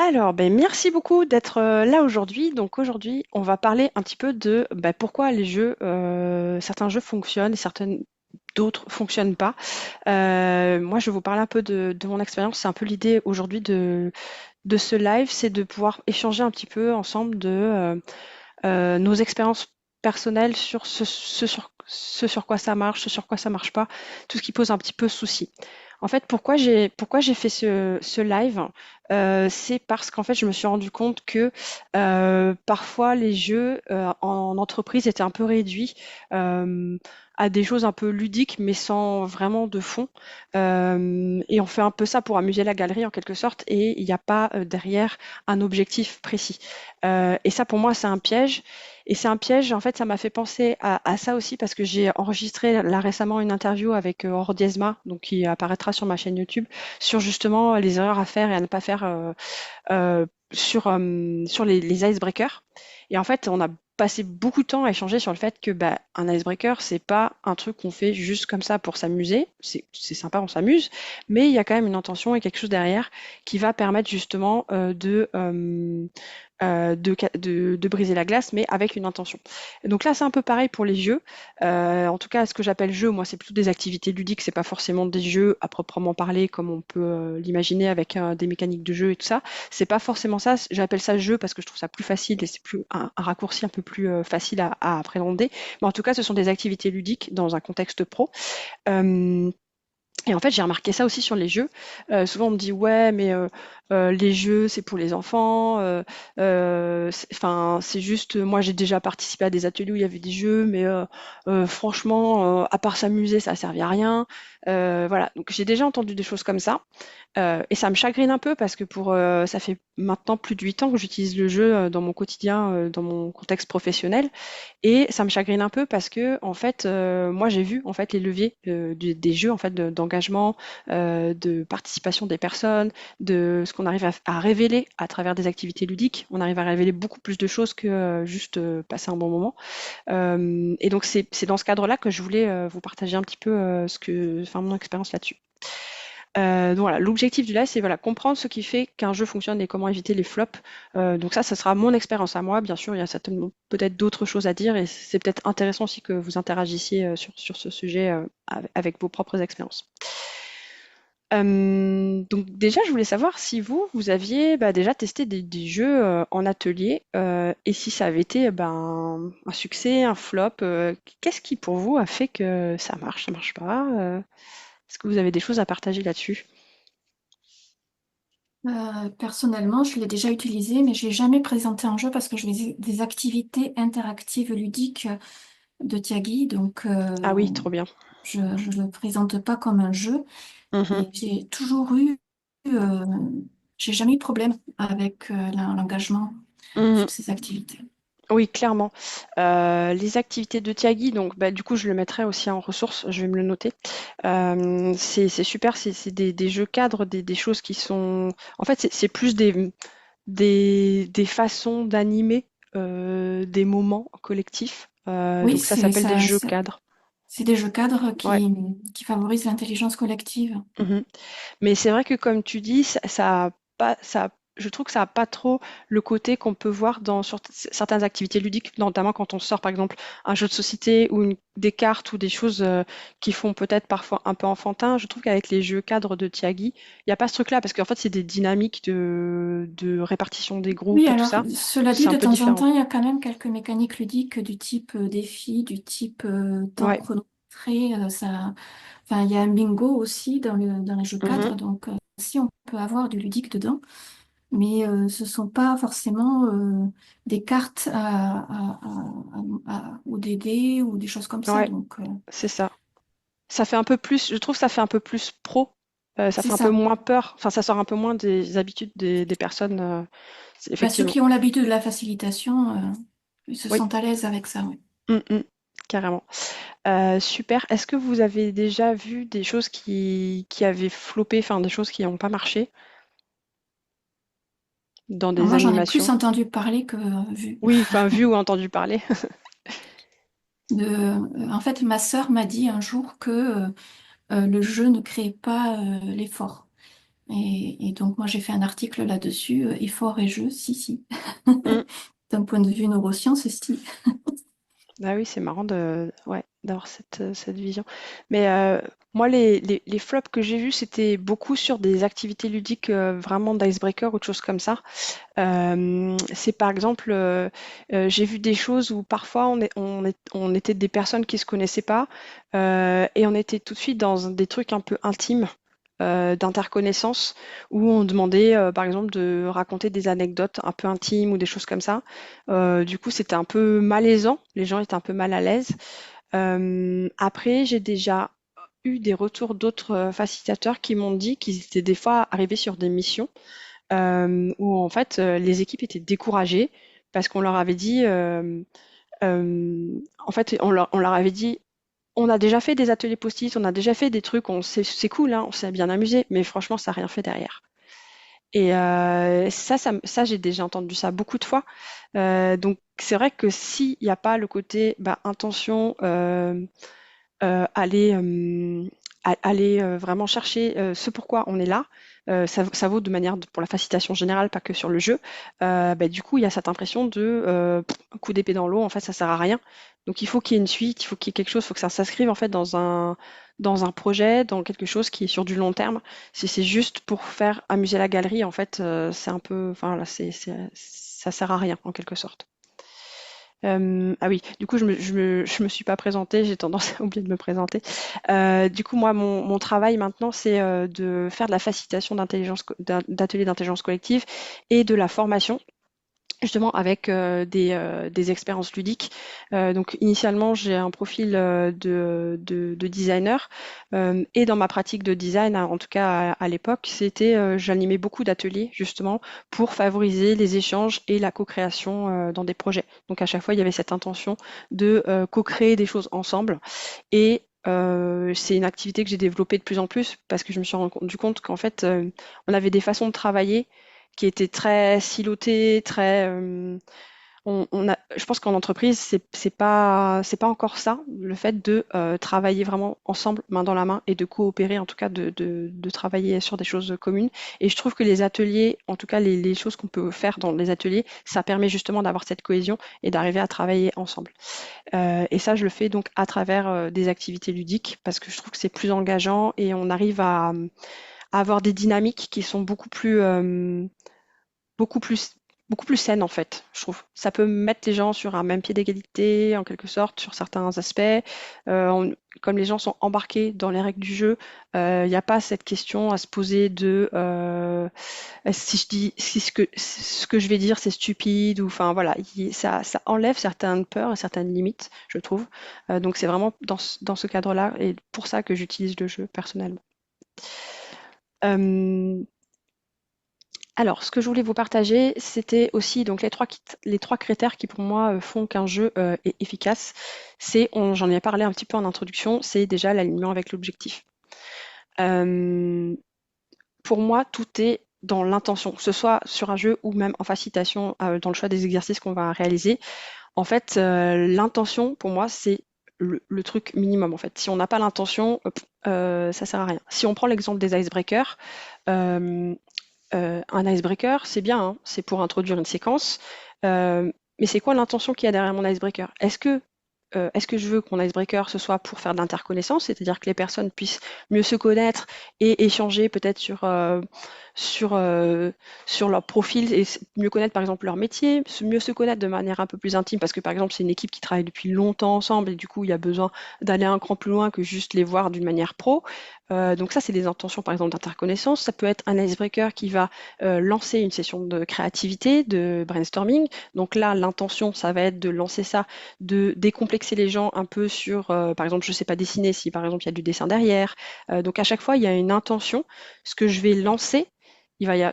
Alors, ben, merci beaucoup d'être là aujourd'hui. Donc aujourd'hui, on va parler un petit peu de pourquoi les jeux, certains jeux fonctionnent et certains d'autres fonctionnent pas. Moi, je vais vous parler un peu de mon expérience. C'est un peu l'idée aujourd'hui de ce live, c'est de pouvoir échanger un petit peu ensemble de nos expériences personnelles sur ce sur quoi ça marche, ce sur quoi ça marche pas, tout ce qui pose un petit peu souci. En fait, pourquoi j'ai fait ce live, c'est parce qu'en fait, je me suis rendu compte que parfois les jeux en entreprise étaient un peu réduits euh, à des choses un peu ludiques, mais sans vraiment de fond. Et on fait un peu ça pour amuser la galerie en quelque sorte, et il n'y a pas derrière un objectif précis. Et ça, pour moi, c'est un piège. Et c'est un piège, en fait, ça m'a fait penser à ça aussi parce que j'ai enregistré là récemment une interview avec Aure Diesma, donc qui apparaîtra sur ma chaîne YouTube, sur justement les erreurs à faire et à ne pas faire sur les icebreakers. Et en fait, on a passé beaucoup de temps à échanger sur le fait que un icebreaker, c'est pas un truc qu'on fait juste comme ça pour s'amuser. C'est sympa, on s'amuse, mais il y a quand même une intention et quelque chose derrière qui va permettre justement de briser la glace, mais avec une intention. Et donc là, c'est un peu pareil pour les jeux. En tout cas, ce que j'appelle jeu, moi, c'est plutôt des activités ludiques, c'est pas forcément des jeux à proprement parler comme on peut l'imaginer avec des mécaniques de jeu et tout ça. C'est pas forcément ça. J'appelle ça jeu parce que je trouve ça plus facile et c'est plus un raccourci un peu plus facile à appréhender. Mais en tout cas, ce sont des activités ludiques dans un contexte pro. Euh, et en fait, j'ai remarqué ça aussi sur les jeux. Souvent, on me dit ouais, mais les jeux, c'est pour les enfants. Enfin, c'est juste. Moi, j'ai déjà participé à des ateliers où il y avait des jeux, mais franchement, à part s'amuser, ça ne servait à rien. Voilà. Donc, j'ai déjà entendu des choses comme ça. Et ça me chagrine un peu parce que ça fait maintenant plus de 8 ans que j'utilise le jeu dans mon quotidien, dans mon contexte professionnel. Et ça me chagrine un peu parce que, en fait, moi j'ai vu en fait les leviers des jeux en fait d'engagement, de participation des personnes, de ce qu'on arrive à révéler à travers des activités ludiques. On arrive à révéler beaucoup plus de choses que juste passer un bon moment. Et donc c'est dans ce cadre-là que je voulais vous partager un petit peu enfin mon expérience là-dessus. Donc voilà, l'objectif du live, c'est voilà, comprendre ce qui fait qu'un jeu fonctionne et comment éviter les flops. Donc ça sera mon expérience à moi. Bien sûr, il y a certainement peut-être d'autres choses à dire et c'est peut-être intéressant aussi que vous interagissiez sur ce sujet avec vos propres expériences. Donc déjà, je voulais savoir si vous aviez déjà testé des jeux en atelier et si ça avait été un succès, un flop. Qu'est-ce qui pour vous a fait que ça marche pas? Est-ce que vous avez des choses à partager là-dessus? Personnellement, je l'ai déjà utilisé, mais je l'ai jamais présenté en jeu parce que je faisais des activités interactives ludiques de Tiagui, donc Ah oui, trop bien. je ne le présente pas comme un jeu. Mhm, Et j'ai toujours eu, euh, j'ai jamais eu de problème avec l'engagement mhm. sur ces activités. Oui, clairement. Les activités de Tiagui, donc du coup, je le mettrai aussi en ressources, je vais me le noter. C'est super, c'est des jeux cadres, des choses qui sont. En fait, c'est plus des façons d'animer des moments collectifs. Oui, Donc ça s'appelle des jeux cadres. c'est des jeux cadres Ouais. qui favorisent l'intelligence collective. Mhm. Mais c'est vrai que comme tu dis, ça a pas, ça, je trouve que ça a pas trop le côté qu'on peut voir sur certaines activités ludiques, notamment quand on sort par exemple un jeu de société ou des cartes ou des choses qui font peut-être parfois un peu enfantin. Je trouve qu'avec les jeux cadres de Tiagi, il n'y a pas ce truc-là parce qu'en fait c'est des dynamiques de répartition des Oui, groupes et tout alors ça. cela dit, C'est un de peu temps en différent. temps, il y a quand même quelques mécaniques ludiques du type défi, du type temps Ouais. chronométré. Enfin, il y a un bingo aussi dans les jeux Mhm. cadres, donc si on peut avoir du ludique dedans, mais ce sont pas forcément des cartes ou des dés ou des choses comme ça. Ouais, Donc c'est ça. Ça fait un peu plus, je trouve que ça fait un peu plus pro. Ça c'est fait un peu ça. moins peur. Enfin, ça sort un peu moins des habitudes des personnes. Bah, ceux Effectivement. qui ont l'habitude de la facilitation, ils se Oui. sentent à l'aise avec ça. Oui. Mm, carrément. Super. Est-ce que vous avez déjà vu des choses qui avaient floppé, enfin des choses qui n'ont pas marché dans Alors des moi, j'en ai plus animations? entendu parler que vu. Oui, enfin vu ou entendu parler. En fait, ma sœur m'a dit un jour que le jeu ne créait pas l'effort. Et donc, moi, j'ai fait un article là-dessus, effort et jeu, si, si. Mm. D'un point de vue neurosciences, si. Ah oui, c'est marrant de, ouais, d'avoir cette vision. Mais moi, les flops que j'ai vus, c'était beaucoup sur des activités ludiques vraiment d'icebreaker ou de choses comme ça. C'est par exemple, j'ai vu des choses où parfois on était des personnes qui se connaissaient pas et on était tout de suite dans des trucs un peu intimes d'interconnaissance où on demandait par exemple de raconter des anecdotes un peu intimes ou des choses comme ça. Du coup, c'était un peu malaisant, les gens étaient un peu mal à l'aise. Après, j'ai déjà eu des retours d'autres facilitateurs qui m'ont dit qu'ils étaient des fois arrivés sur des missions où en fait les équipes étaient découragées parce qu'on leur avait dit, en fait, on leur avait dit, on a déjà fait des ateliers post-it, on a déjà fait des trucs, c'est cool, hein, on s'est bien amusé, mais franchement, ça n'a rien fait derrière. Et ça, j'ai déjà entendu ça beaucoup de fois. Donc, c'est vrai que s'il n'y a pas le côté bah, intention, aller, aller vraiment chercher ce pourquoi on est là. Ça vaut de manière pour la facilitation générale, pas que sur le jeu. Bah, du coup, il y a cette impression de coup d'épée dans l'eau, en fait, ça sert à rien. Donc il faut qu'il y ait une suite, il faut qu'il y ait quelque chose, il faut que ça s'inscrive en fait dans un projet, dans quelque chose qui est sur du long terme. Si c'est juste pour faire amuser la galerie, en fait, c'est un peu, enfin là, ça sert à rien en quelque sorte. Ah oui, du coup, je me suis pas présentée, j'ai tendance à oublier de me présenter. Du coup, moi, mon travail maintenant, c'est de faire de la facilitation d'ateliers d'intelligence collective et de la formation justement avec des expériences ludiques. Donc initialement, j'ai un profil de designer et dans ma pratique de design, en tout cas à l'époque, c'était j'animais beaucoup d'ateliers justement pour favoriser les échanges et la co-création dans des projets. Donc à chaque fois, il y avait cette intention de co-créer des choses ensemble et c'est une activité que j'ai développée de plus en plus parce que je me suis rendu compte qu'en fait, on avait des façons de travailler qui étaient très silotées, très je pense qu'en entreprise, c'est pas encore ça, le fait de travailler vraiment ensemble, main dans la main, et de coopérer, en tout cas de travailler sur des choses communes. Et je trouve que les ateliers, en tout cas les choses qu'on peut faire dans les ateliers, ça permet justement d'avoir cette cohésion et d'arriver à travailler ensemble. Et ça, je le fais donc à travers des activités ludiques, parce que je trouve que c'est plus engageant et on arrive à avoir des dynamiques qui sont beaucoup plus, beaucoup plus saine en fait, je trouve. Ça peut mettre les gens sur un même pied d'égalité, en quelque sorte, sur certains aspects. Comme les gens sont embarqués dans les règles du jeu, il n'y a pas cette question à se poser de si je dis si ce que je vais dire c'est stupide ou enfin voilà, ça enlève certaines peurs et certaines limites, je trouve. Donc c'est vraiment dans ce cadre-là et pour ça que j'utilise le jeu personnellement. Euh, Alors, ce que je voulais vous partager, c'était aussi donc les trois critères qui pour moi font qu'un jeu est efficace. J'en ai parlé un petit peu en introduction, c'est déjà l'alignement avec l'objectif. Euh, pour moi, tout est dans l'intention, que ce soit sur un jeu ou même en facilitation dans le choix des exercices qu'on va réaliser. En fait, l'intention, pour moi, c'est le truc minimum. En fait, si on n'a pas l'intention, hop, ça sert à rien. Si on prend l'exemple des icebreakers, euh, un icebreaker, c'est bien, hein, c'est pour introduire une séquence. Mais c'est quoi l'intention qu'il y a derrière mon icebreaker? Est-ce que je veux que mon icebreaker ce soit pour faire de l'interconnaissance, c'est-à-dire que les personnes puissent mieux se connaître et échanger peut-être sur, euh, sur leur profil et mieux connaître par exemple leur métier, mieux se connaître de manière un peu plus intime parce que par exemple c'est une équipe qui travaille depuis longtemps ensemble et du coup il y a besoin d'aller un cran plus loin que juste les voir d'une manière pro. Donc ça c'est des intentions par exemple d'interconnaissance. Ça peut être un icebreaker qui va lancer une session de créativité, de brainstorming. Donc là l'intention ça va être de lancer ça, de décomplexer les gens un peu sur, par exemple, je sais pas dessiner, si par exemple il y a du dessin derrière. Donc à chaque fois, il y a une intention. Ce que je vais lancer,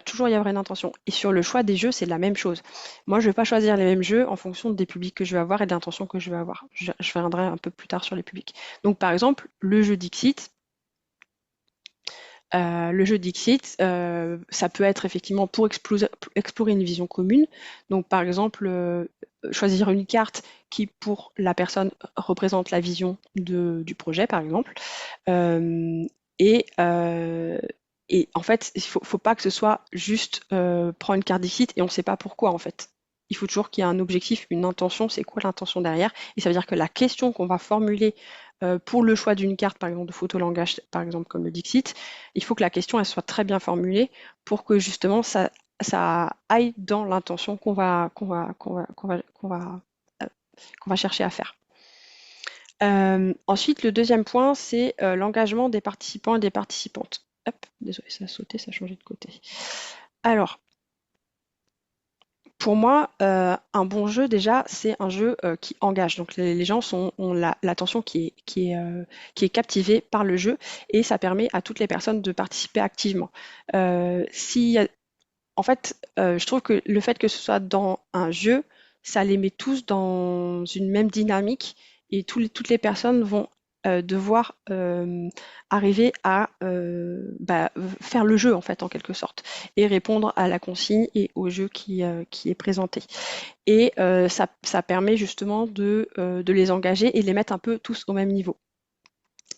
toujours y avoir une intention. Et sur le choix des jeux, c'est la même chose. Moi, je vais pas choisir les mêmes jeux en fonction des publics que je vais avoir et de l'intention que je vais avoir. Je reviendrai un peu plus tard sur les publics. Donc par exemple, le jeu Dixit, ça peut être effectivement pour explorer une vision commune. Donc, par exemple, choisir une carte qui, pour la personne, représente la vision du projet, par exemple. Euh, et, euh, Et en fait, faut pas que ce soit juste prends une carte Dixit et on ne sait pas pourquoi en fait. Il faut toujours qu'il y ait un objectif, une intention. C'est quoi l'intention derrière? Et ça veut dire que la question qu'on va formuler pour le choix d'une carte, par exemple de photolangage, par exemple comme le Dixit, il faut que la question elle soit très bien formulée pour que justement ça aille dans l'intention euh, qu'on va chercher à faire. Ensuite, le deuxième point, c'est l'engagement des participants et des participantes. Hop, désolé, ça a sauté, ça a changé de côté. Alors, pour moi, un bon jeu, déjà, c'est un jeu qui engage. Donc, les gens ont l'attention qui est captivée par le jeu et ça permet à toutes les personnes de participer activement. Si, en fait, je trouve que le fait que ce soit dans un jeu, ça les met tous dans une même dynamique et toutes les personnes vont devoir arriver à faire le jeu en fait en quelque sorte et répondre à la consigne et au jeu qui est présenté. Et ça permet justement de les engager et de les mettre un peu tous au même niveau.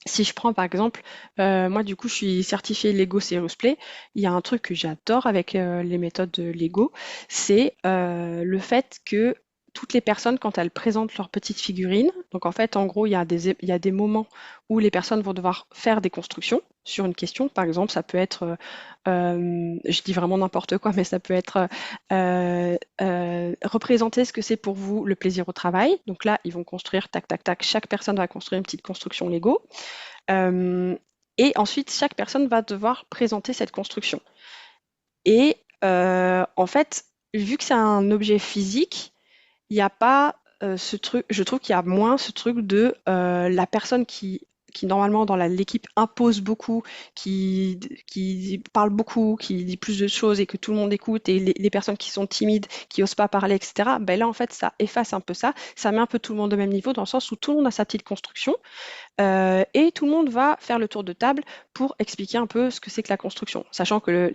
Si je prends par exemple, moi du coup je suis certifiée Lego Serious Play, il y a un truc que j'adore avec les méthodes de Lego, c'est le fait que toutes les personnes, quand elles présentent leurs petites figurines, donc en fait en gros il y a des moments où les personnes vont devoir faire des constructions sur une question, par exemple ça peut être, je dis vraiment n'importe quoi, mais ça peut être représenter ce que c'est pour vous le plaisir au travail, donc là ils vont construire tac tac tac, chaque personne va construire une petite construction Lego. Euh, et ensuite, chaque personne va devoir présenter cette construction. Et en fait, vu que c'est un objet physique, il n'y a pas ce truc, je trouve qu'il y a moins ce truc de la personne qui normalement dans l'équipe impose beaucoup, qui parle beaucoup, qui dit plus de choses et que tout le monde écoute, et les personnes qui sont timides, qui osent pas parler, etc. Ben là, en fait, ça efface un peu ça, ça met un peu tout le monde au même niveau dans le sens où tout le monde a sa petite construction. Et tout le monde va faire le tour de table pour expliquer un peu ce que c'est que la construction. Sachant que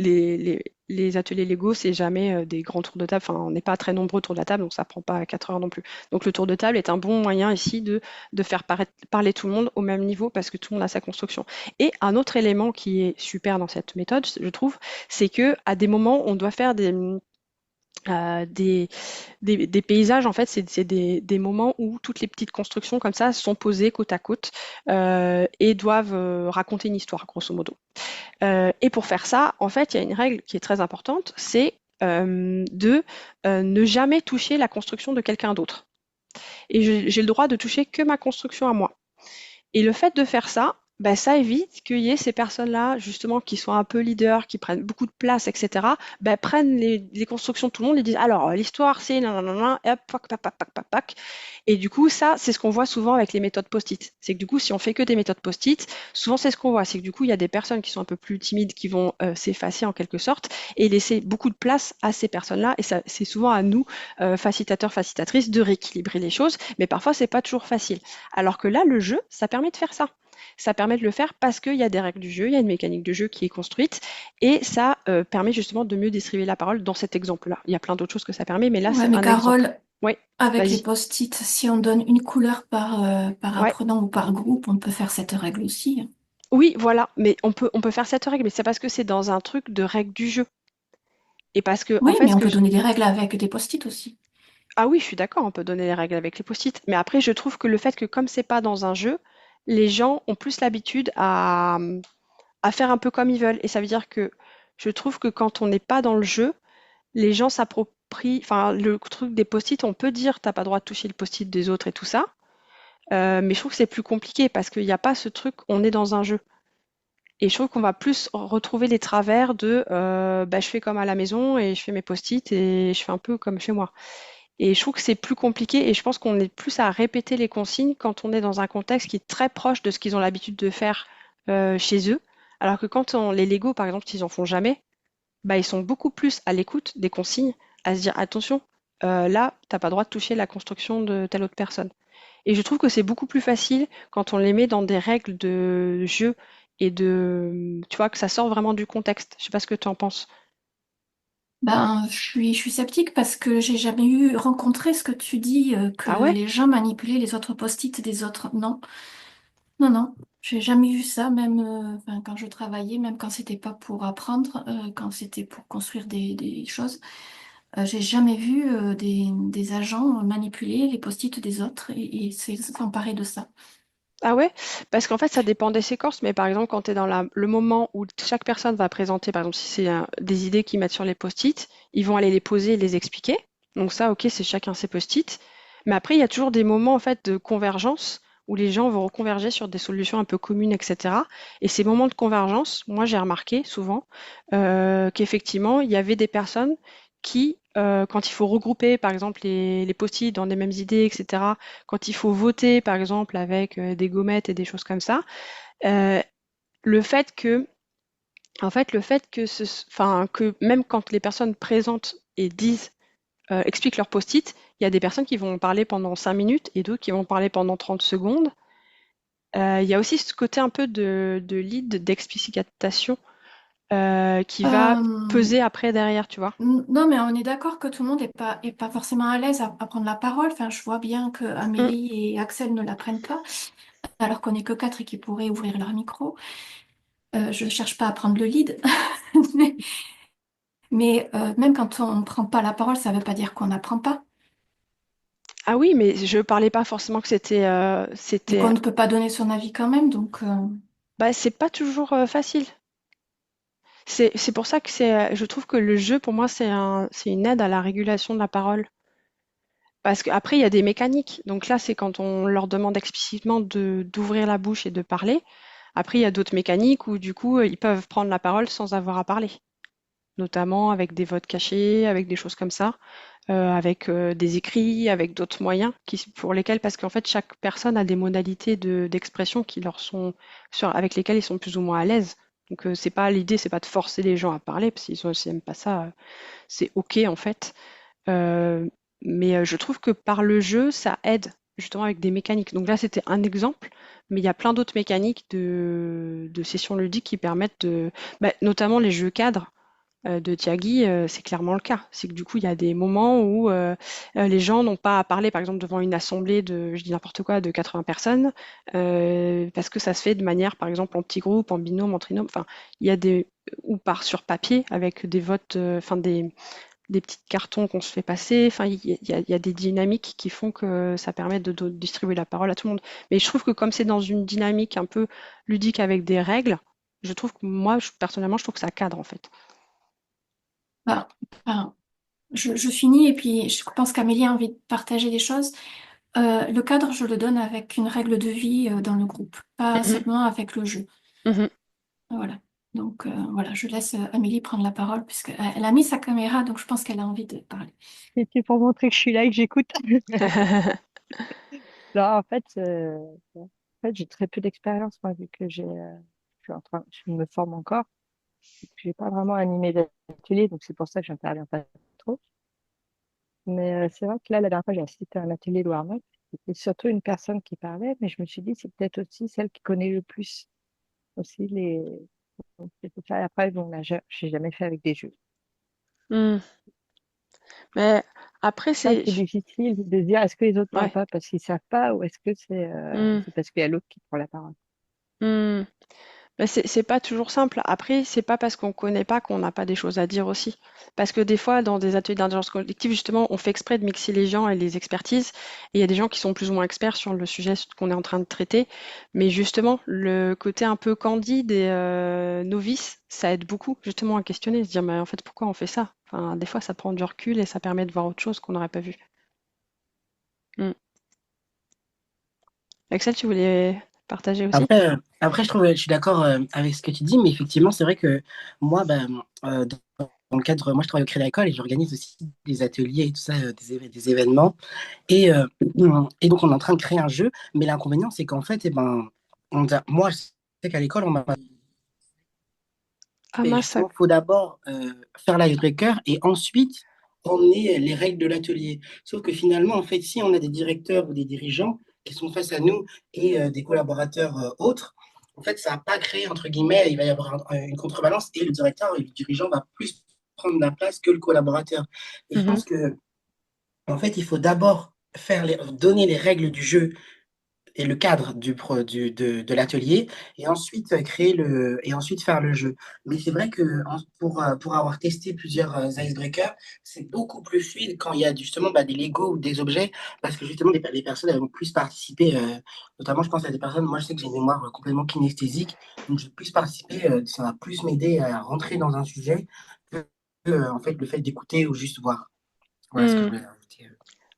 les ateliers Lego, c'est jamais des grands tours de table. Enfin, on n'est pas très nombreux autour de la table, donc ça prend pas 4 heures non plus. Donc le tour de table est un bon moyen ici de faire parler tout le monde au même niveau parce que tout le monde a sa construction. Et un autre élément qui est super dans cette méthode, je trouve, c'est que à des moments, on doit faire euh, des, des paysages, en fait, c'est des moments où toutes les petites constructions comme ça sont posées côte à côte et doivent raconter une histoire, grosso modo. Et pour faire ça, en fait, il y a une règle qui est très importante, c'est de ne jamais toucher la construction de quelqu'un d'autre. Et j'ai le droit de toucher que ma construction à moi. Et le fait de faire ça, bah, ça évite qu'il y ait ces personnes-là, justement, qui sont un peu leaders, qui prennent beaucoup de place, etc., bah, prennent les constructions de tout le monde et disent, alors, l'histoire, c'est nanana, et hop, pac, pac, pac, pac, pac, pac. Et du coup, ça, c'est ce qu'on voit souvent avec les méthodes post-it. C'est que du coup, si on fait que des méthodes post-it, souvent, c'est ce qu'on voit. C'est que du coup, il y a des personnes qui sont un peu plus timides, qui vont s'effacer en quelque sorte et laisser beaucoup de place à ces personnes-là. Et ça, c'est souvent à nous, facilitateurs, facilitatrices, de rééquilibrer les choses. Mais parfois, c'est pas toujours facile. Alors que là, le jeu, ça permet de faire ça. Ça permet de le faire parce qu'il y a des règles du jeu, il y a une mécanique de jeu qui est construite et ça permet justement de mieux distribuer la parole dans cet exemple-là. Il y a plein d'autres choses que ça permet, mais là, Ouais, c'est mais un exemple. Carole, Oui, avec les vas-y. post-it, si on donne une couleur par Ouais. apprenant ou par groupe, on peut faire cette règle aussi, hein. Oui, voilà, mais on peut faire cette règle, mais c'est parce que c'est dans un truc de règle du jeu. Et parce que, en Oui, fait, mais on peut donner des règles avec des post-it aussi. ah oui, je suis d'accord, on peut donner les règles avec les post-it, mais après, je trouve que le fait que comme c'est pas dans un jeu, les gens ont plus l'habitude à faire un peu comme ils veulent. Et ça veut dire que je trouve que quand on n'est pas dans le jeu, les gens s'approprient, enfin, le truc des post-it, on peut dire t'as pas le droit de toucher le post-it des autres et tout ça, mais je trouve que c'est plus compliqué parce qu'il n'y a pas ce truc, on est dans un jeu. Et je trouve qu'on va plus retrouver les travers de bah, je fais comme à la maison et je fais mes post-it et je fais un peu comme chez moi. Et je trouve que c'est plus compliqué et je pense qu'on est plus à répéter les consignes quand on est dans un contexte qui est très proche de ce qu'ils ont l'habitude de faire chez eux. Alors que quand les Lego, par exemple, s'ils en font jamais, bah, ils sont beaucoup plus à l'écoute des consignes, à se dire attention, là, t'as pas le droit de toucher la construction de telle autre personne. Et je trouve que c'est beaucoup plus facile quand on les met dans des règles de jeu et tu vois, que ça sort vraiment du contexte. Je sais pas ce que tu en penses. Ben, je suis sceptique parce que j'ai jamais rencontré ce que tu dis, que Ah ouais? les gens manipulaient les autres post-it des autres. Non, non, non. J'ai jamais vu ça, même enfin, quand je travaillais, même quand c'était pas pour apprendre, quand c'était pour construire des choses. J'ai jamais vu des agents manipuler les post-it des autres et s'emparer de ça. Ah ouais? Parce qu'en fait, ça dépend des séquences, mais par exemple, quand tu es dans le moment où chaque personne va présenter, par exemple, si c'est des idées qu'ils mettent sur les post-it, ils vont aller les poser et les expliquer. Donc ça, ok, c'est chacun ses post-it. Mais après, il y a toujours des moments en fait de convergence où les gens vont reconverger sur des solutions un peu communes, etc. Et ces moments de convergence, moi, j'ai remarqué souvent qu'effectivement, il y avait des personnes qui, quand il faut regrouper, par exemple, les post-it dans des mêmes idées, etc., quand il faut voter, par exemple, avec des gommettes et des choses comme ça, euh, le fait que, le fait que, enfin, que même quand les personnes présentent et disent, expliquent leur post-it, il y a des personnes qui vont parler pendant 5 minutes et d'autres qui vont parler pendant 30 secondes. Il y a aussi ce côté un peu de lead, d'explicitation qui va Euh, peser après derrière, tu vois. non, mais on est d'accord que tout le monde est pas forcément à l'aise à prendre la parole. Enfin, je vois bien que Mm. Amélie et Axel ne la prennent pas, alors qu'on n'est que quatre et qu'ils pourraient ouvrir leur micro. Je ne cherche pas à prendre le lead. Mais même quand on ne prend pas la parole, ça ne veut pas dire qu'on n'apprend pas Ah oui, mais je parlais pas forcément que et qu'on c'était, ne peut pas donner son avis quand même. Donc, bah, c'est pas toujours facile. C'est pour ça que je trouve que le jeu, pour moi, c'est une aide à la régulation de la parole. Parce qu'après, il y a des mécaniques. Donc là, c'est quand on leur demande explicitement d'ouvrir la bouche et de parler. Après, il y a d'autres mécaniques où, du coup, ils peuvent prendre la parole sans avoir à parler. Notamment avec des votes cachés, avec des choses comme ça, avec des écrits, avec d'autres moyens pour lesquels, parce qu'en fait, chaque personne a des modalités d'expression qui leur sont, avec lesquelles ils sont plus ou moins à l'aise. Donc, l'idée, c'est pas de forcer les gens à parler, parce s'ils n'aiment pas ça, c'est ok en fait. Euh, mais je trouve que par le jeu, ça aide justement avec des mécaniques. Donc là, c'était un exemple, mais il y a plein d'autres mécaniques de sessions ludiques qui permettent notamment les jeux cadres de Tiagui, c'est clairement le cas. C'est que du coup, il y a des moments où les gens n'ont pas à parler, par exemple, devant une assemblée je dis n'importe quoi, de 80 personnes, parce que ça se fait de manière, par exemple, en petit groupe, en binôme, en trinôme. Enfin, il y a ou par sur papier avec des votes, des petits cartons qu'on se fait passer. Enfin, il y a des dynamiques qui font que ça permet de distribuer la parole à tout le monde. Mais je trouve que comme c'est dans une dynamique un peu ludique avec des règles, je trouve que moi, personnellement, je trouve que ça cadre en fait. voilà. Enfin, je finis et puis je pense qu'Amélie a envie de partager des choses. Le cadre, je le donne avec une règle de vie dans le groupe, pas Mhm, seulement avec le jeu. mhm. Voilà. Donc voilà, je laisse Amélie prendre la parole puisqu'elle a mis sa caméra, donc je pense qu'elle a envie de parler. Et puis pour montrer que je suis là et que j'écoute. Là, en fait, j'ai très peu d'expérience, moi, vu que je me forme encore. J'ai pas vraiment animé d'atelier, donc c'est pour ça que j'interviens pas trop. Mais c'est vrai que là, la dernière fois, j'ai assisté à un atelier de Warnock. C'était surtout une personne qui parlait, mais je me suis dit, c'est peut-être aussi celle qui connaît le plus aussi les. Donc, c'est pour ça. Après, bon, là, j'ai jamais fait avec des jeux. Hmm. Mais après, C'est ça qui est difficile de dire est-ce que les autres parlent ouais. pas parce qu'ils savent pas ou est-ce que Hmm, c'est parce qu'il y a l'autre qui prend la parole. hmm. Mais c'est pas toujours simple. Après, c'est pas parce qu'on connaît pas qu'on n'a pas des choses à dire aussi. Parce que des fois, dans des ateliers d'intelligence collective, justement, on fait exprès de mixer les gens et les expertises. Et il y a des gens qui sont plus ou moins experts sur le sujet qu'on est en train de traiter. Mais justement, le côté un peu candide et novice, ça aide beaucoup justement à questionner, se dire, mais en fait, pourquoi on fait ça? Enfin, des fois, ça prend du recul et ça permet de voir autre chose qu'on n'aurait pas vu. Hmm. Axel, tu voulais partager aussi? Après, je suis d'accord avec ce que tu dis, mais effectivement, c'est vrai que moi, dans le cadre, moi, je travaille au Crédit Agricole et j'organise aussi des ateliers et tout ça, des événements. Et, euh, et donc, on est en train de créer un jeu, mais l'inconvénient, c'est qu'en fait, moi, je sais qu'à l'école, on m'a Ah fait mince, justement, il faut d'abord faire l'icebreaker et ensuite emmener les règles de l'atelier. Sauf que finalement, en fait, si on a des directeurs ou des dirigeants qui sont face à nous et des collaborateurs autres, en fait, ça n'a pas créé, entre guillemets, il va y avoir une contrebalance et le directeur et le dirigeant va plus prendre la place que le collaborateur. Et je Mhm. pense que, en fait, il faut d'abord donner les règles du jeu et le cadre de l'atelier et ensuite et ensuite faire le jeu. Mais c'est vrai que pour avoir testé plusieurs icebreakers, c'est beaucoup plus fluide quand il y a justement des Lego ou des objets parce que justement les personnes elles vont plus participer. Notamment, je pense à des personnes, moi je sais que j'ai une mémoire complètement kinesthésique, donc je vais plus participer, ça va plus m'aider à rentrer dans un sujet que en fait le fait d'écouter ou juste voir. Voilà ce que je Hmm. voulais rajouter.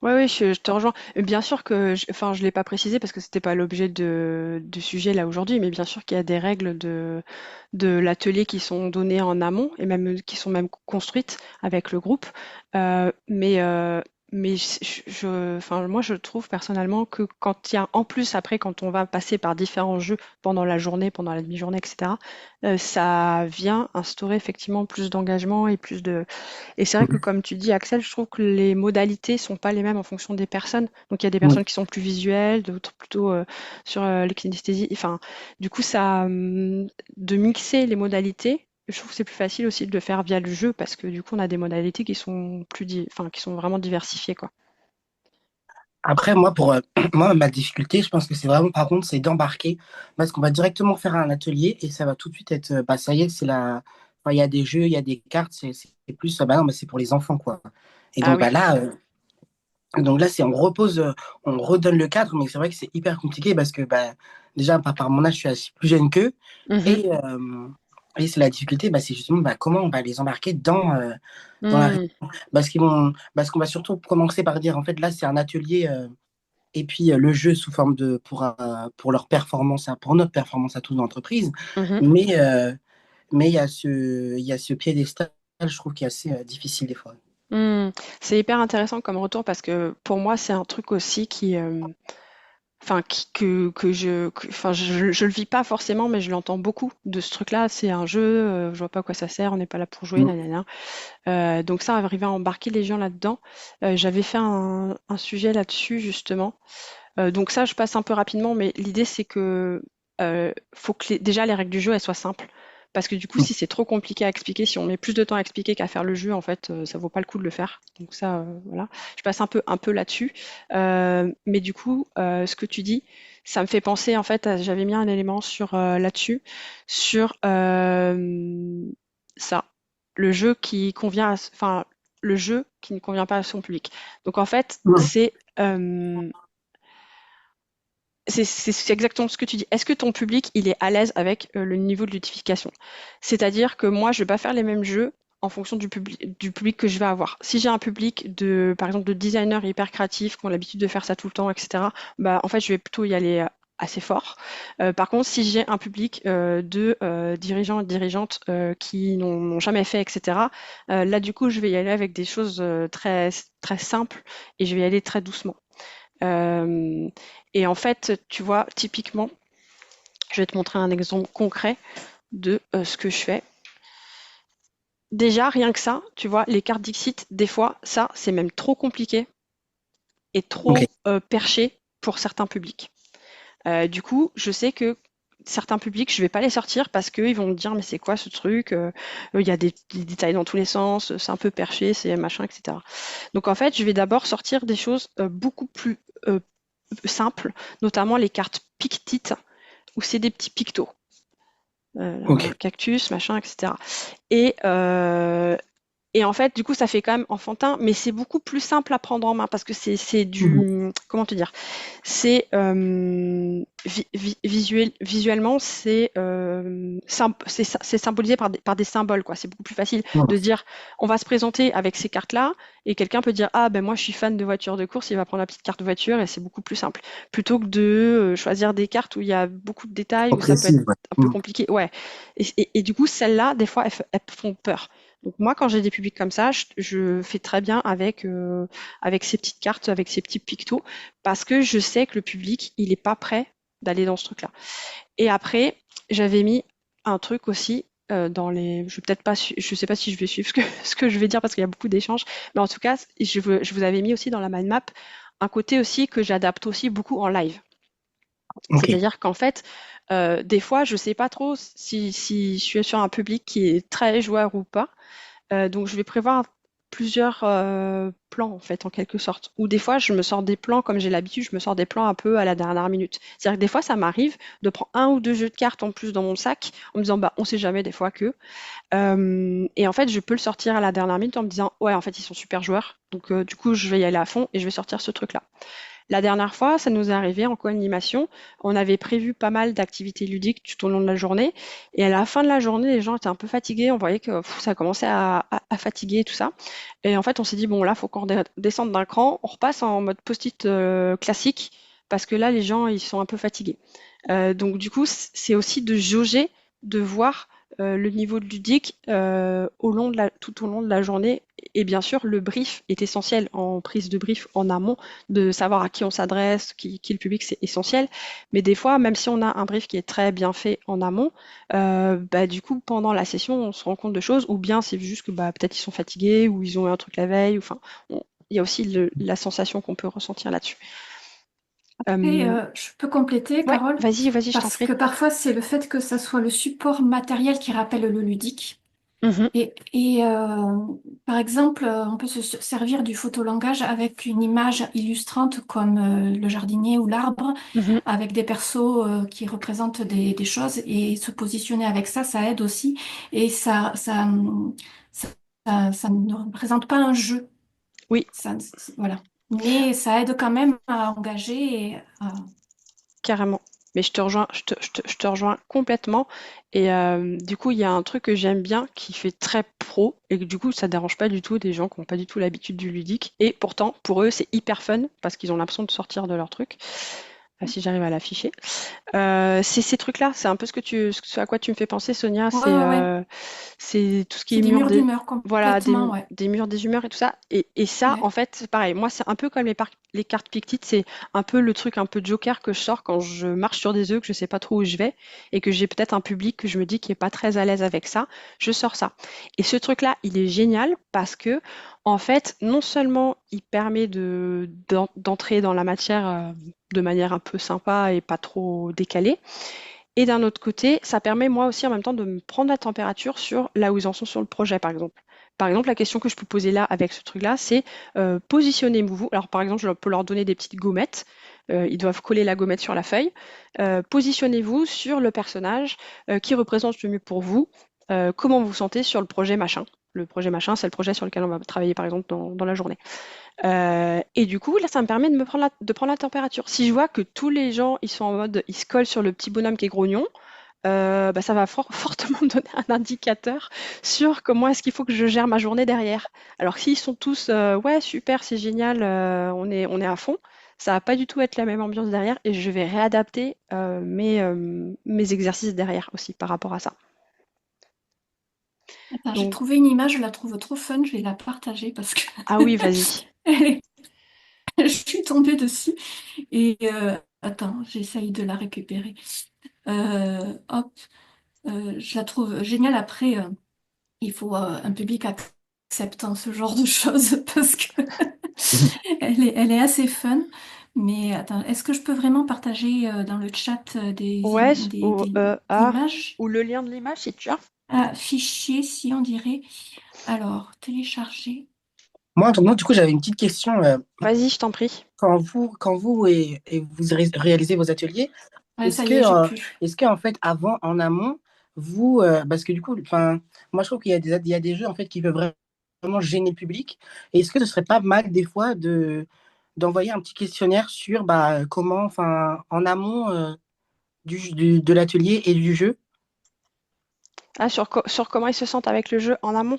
Ouais, oui, je te rejoins. Bien sûr que, enfin, je l'ai pas précisé parce que c'était pas l'objet du sujet là aujourd'hui, mais bien sûr qu'il y a des règles de l'atelier qui sont données en amont et même qui sont même construites avec le groupe. Mais enfin, moi, je trouve personnellement que quand il y a, en plus après, quand on va passer par différents jeux pendant la journée, pendant la demi-journée, etc., ça vient instaurer effectivement plus d'engagement et plus de et c'est vrai que Mhm. comme tu dis, Axel, je trouve que les modalités sont pas les mêmes en fonction des personnes. Donc il y a des Oui. personnes qui sont plus visuelles, d'autres plutôt sur les kinesthésies. Enfin, du coup, de mixer les modalités, je trouve que c'est plus facile aussi de le faire via le jeu parce que du coup, on a des modalités qui sont enfin, qui sont vraiment diversifiées, quoi. Après, moi, moi, ma difficulté, je pense que c'est vraiment, par contre, c'est d'embarquer parce qu'on va directement faire un atelier et ça va tout de suite être, ça y est, enfin, il y a des jeux, il y a des cartes, c'est plus, bah non, mais c'est pour les enfants, quoi. Et Ah donc, oui. donc là, c'est on repose, on redonne le cadre, mais c'est vrai que c'est hyper compliqué parce que déjà, par mon âge, je suis assez plus jeune qu'eux. Mhm. Et, c'est la difficulté, c'est justement comment on va les embarquer dans la Mm. parce qu'on va surtout commencer par dire, en fait, là, c'est un atelier, et puis le jeu sous forme pour leur performance, pour notre performance à tous dans l'entreprise. Mhm. Mais, il y a ce piédestal, je trouve, qui est assez difficile des fois. Mm. C'est hyper intéressant comme retour parce que pour moi, c'est un truc aussi enfin, enfin, je le vis pas forcément, mais je l'entends beaucoup de ce truc-là. C'est un jeu, je vois pas à quoi ça sert, on n'est pas là pour jouer, Mm. nanana. Donc ça, arriver à embarquer les gens là-dedans. J'avais fait un sujet là-dessus justement. Donc ça, je passe un peu rapidement, mais l'idée c'est que faut que déjà les règles du jeu elles soient simples. Parce que du coup, si c'est trop compliqué à expliquer, si on met plus de temps à expliquer qu'à faire le jeu, en fait, ça vaut pas le coup de le faire. Donc ça, voilà. Je passe un peu là-dessus. Mais du coup, ce que tu dis, ça me fait penser, en fait, j'avais mis un élément sur là-dessus, sur ça, le jeu qui convient, enfin, le jeu qui ne convient pas à son public. Donc en fait, Mm. c'est exactement ce que tu dis. Est-ce que ton public, il est à l'aise avec le niveau de l'utification? C'est-à-dire que moi, je vais pas faire les mêmes jeux en fonction du public que je vais avoir. Si j'ai un public par exemple, de designers hyper créatifs qui ont l'habitude de faire ça tout le temps, etc., en fait, je vais plutôt y aller assez fort. Par contre, si j'ai un public de dirigeants et dirigeantes qui n'ont jamais fait, etc., là, du coup, je vais y aller avec des choses très, très simples et je vais y aller très doucement. Euh, et en fait, tu vois, typiquement, je vais te montrer un exemple concret de ce que je fais. Déjà, rien que ça, tu vois, les cartes Dixit, des fois, ça, c'est même trop compliqué et Ok. trop perché pour certains publics. Du coup, je sais que certains publics, je vais pas les sortir parce qu'ils vont me dire mais c'est quoi ce truc? Il y a des détails dans tous les sens, c'est un peu perché, c'est machin, etc. Donc en fait, je vais d'abord sortir des choses beaucoup plus simples, notamment les cartes Pictit où c'est des petits pictos. Un Ok. cactus, machin, etc. Et, euh, et en fait, du coup, ça fait quand même enfantin, mais c'est beaucoup plus simple à prendre en main parce que c'est Mhm. comment te dire, c'est visuellement, c'est symbolisé par des symboles, quoi. C'est beaucoup plus facile de Mhm. dire, on va se présenter avec ces cartes-là, et quelqu'un peut dire, ah ben moi je suis fan de voitures de course, il va prendre la petite carte voiture, et c'est beaucoup plus simple. Plutôt que de choisir des cartes où il y a beaucoup de détails, Trop où ça peut être précise, ouais. un peu Mhm. compliqué. Ouais. Et du coup, celles-là, des fois, elles font peur. Donc moi, quand j'ai des publics comme ça, je fais très bien avec ces petites cartes, avec ces petits pictos, parce que je sais que le public, il n'est pas prêt d'aller dans ce truc-là. Et après, j'avais mis un truc aussi je vais peut-être pas, je sais pas si je vais suivre ce que je vais dire parce qu'il y a beaucoup d'échanges, mais en tout cas, je vous avais mis aussi dans la mind map un côté aussi que j'adapte aussi beaucoup en live. Ok. C'est-à-dire qu'en fait, des fois, je sais pas trop si je suis sur un public qui est très joueur ou pas. Donc je vais prévoir plusieurs plans en fait en quelque sorte. Ou des fois je me sors des plans comme j'ai l'habitude, je me sors des plans un peu à la dernière minute. C'est-à-dire que des fois ça m'arrive de prendre un ou deux jeux de cartes en plus dans mon sac en me disant bah on sait jamais des fois que. Et en fait je peux le sortir à la dernière minute en me disant ouais en fait ils sont super joueurs donc du coup je vais y aller à fond et je vais sortir ce truc-là. La dernière fois, ça nous est arrivé en co-animation. On avait prévu pas mal d'activités ludiques tout au long de la journée. Et à la fin de la journée, les gens étaient un peu fatigués. On voyait que ça commençait à fatiguer et tout ça. Et en fait, on s'est dit, bon, là, faut qu'on descende d'un cran. On repasse en mode post-it classique. Parce que là, les gens, ils sont un peu fatigués. Donc, du coup, c'est aussi de jauger, de voir le niveau de ludique tout au long de la journée. Et bien sûr, le brief est essentiel en prise de brief en amont, de savoir à qui on s'adresse, qui est le public, c'est essentiel. Mais des fois, même si on a un brief qui est très bien fait en amont, bah, du coup, pendant la session, on se rend compte de choses, ou bien c'est juste que bah, peut-être ils sont fatigués, ou ils ont eu un truc la veille, ou, enfin, il y a aussi la sensation qu'on peut ressentir là-dessus. Et Euh, je peux compléter, ouais, Carole, vas-y, je t'en parce prie. que parfois c'est le fait que ça soit le support matériel qui rappelle le ludique. Mhm, Par exemple, on peut se servir du photolangage avec une image illustrante comme le jardinier ou l'arbre, mhm. avec des persos qui représentent des choses et se positionner avec ça, ça aide aussi. Et ça, ça ne représente pas un jeu. Oui, Voilà. Mais ça aide quand même à engager et à... carrément. Mais je te rejoins, je te rejoins complètement. Et du coup, il y a un truc que j'aime bien qui fait très pro et que du coup, ça dérange pas du tout des gens qui n'ont pas du tout l'habitude du ludique. Et pourtant, pour eux, c'est hyper fun parce qu'ils ont l'impression de sortir de leur truc. Si j'arrive à l'afficher. C'est ces trucs-là, c'est un peu ce à quoi tu me fais penser, Sonia. Ouais, ouais, ouais. C'est tout ce qui C'est est des mur murs des, d'humeur voilà, complètement, ouais. des murs des humeurs et tout ça. Et ça, en Ouais. fait, c'est pareil. Moi, c'est un peu comme les cartes Pictit, c'est un peu le truc un peu joker que je sors quand je marche sur des œufs, que je sais pas trop où je vais et que j'ai peut-être un public que je me dis qui est pas très à l'aise avec ça. Je sors ça. Et ce truc-là, il est génial parce que, en fait, non seulement il permet d'entrer dans la matière de manière un peu sympa et pas trop décalée. Et d'un autre côté, ça permet moi aussi en même temps de me prendre la température sur là où ils en sont sur le projet, par exemple. Par exemple, la question que je peux poser là avec ce truc-là, c'est positionnez-vous. Alors, par exemple, je peux leur donner des petites gommettes. Ils doivent coller la gommette sur la feuille. Positionnez-vous sur le personnage qui représente le mieux pour vous. Comment vous vous sentez sur le projet machin. Le projet machin, c'est le projet sur lequel on va travailler, par exemple, dans la journée. Et du coup, là, ça me permet de prendre la température. Si je vois que tous les gens, ils sont en mode, ils se collent sur le petit bonhomme qui est grognon, bah, ça va fortement me donner un indicateur sur comment est-ce qu'il faut que je gère ma journée derrière. Alors s'ils sont tous, ouais, super, c'est génial, on est à fond, ça va pas du tout être la même ambiance derrière et je vais réadapter mes exercices derrière aussi par rapport à ça. Attends, j'ai Donc, trouvé une image, je la trouve trop fun, je vais la partager parce que ah oui, vas-y. elle est- je suis tombée dessus. Attends, j'essaye de la récupérer. Hop, je la trouve géniale. Après, il faut un public acceptant ce genre de choses parce que elle est assez fun. Mais attends, est-ce que je peux vraiment partager dans le chat Ouais, des ou images? le lien de l'image si tu as. Ah, fichier, si on dirait. Alors, télécharger. Moi, du coup, j'avais une petite question. Vas-y, je t'en prie. Quand vous et vous réalisez vos ateliers, Ouais, est-ce ça que, y est, j'ai pu. est-ce que en fait, avant, en amont, vous, parce que du coup, enfin, moi, je trouve qu'il y a des jeux en fait qui peuvent vraiment gêner le public. Et est-ce que ce serait pas mal des fois d'envoyer un petit questionnaire sur bah, comment, enfin, en amont de l'atelier et du jeu? Ah, sur comment ils se sentent avec le jeu en amont?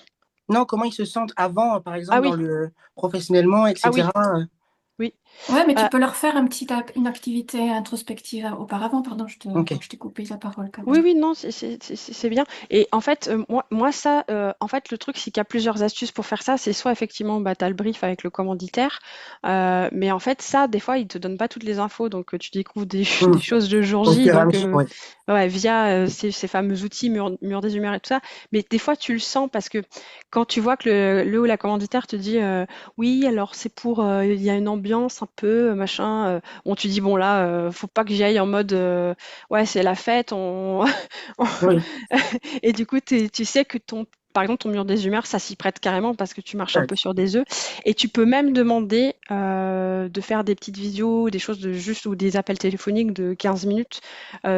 Non, comment ils se sentent avant, par Ah exemple, dans oui, le professionnellement, ah oui, etc. oui. Ouais, mais tu Euh, peux leur faire une activité introspective auparavant. Pardon, Ok. je t'ai coupé la parole, Oui, Caroline. oui, non, c'est bien. Et en fait, moi ça, en fait, le truc, c'est qu'il y a plusieurs astuces pour faire ça. C'est soit effectivement, bah, tu as le brief avec le commanditaire, mais en fait, ça, des fois, ils te donnent pas toutes les infos, donc tu découvres des, Hmm. des choses de jour Au J, fur et à donc mesure, ouais. ouais, via ces fameux outils, mur des humeurs et tout ça. Mais des fois, tu le sens parce que quand tu vois que le ou la commanditaire te dit, oui, alors c'est pour, il y a une ambiance un peu, machin, bon, tu dis, bon, là, faut pas que j'y aille en mode. Ouais, c'est la fête, on... Oui. et du coup, tu sais que ton par exemple, ton mur des humeurs, ça s'y prête carrément parce que tu marches un Ouais. peu sur des œufs. Et tu peux même demander de faire des petites visios, des choses de juste ou des appels téléphoniques de 15 minutes,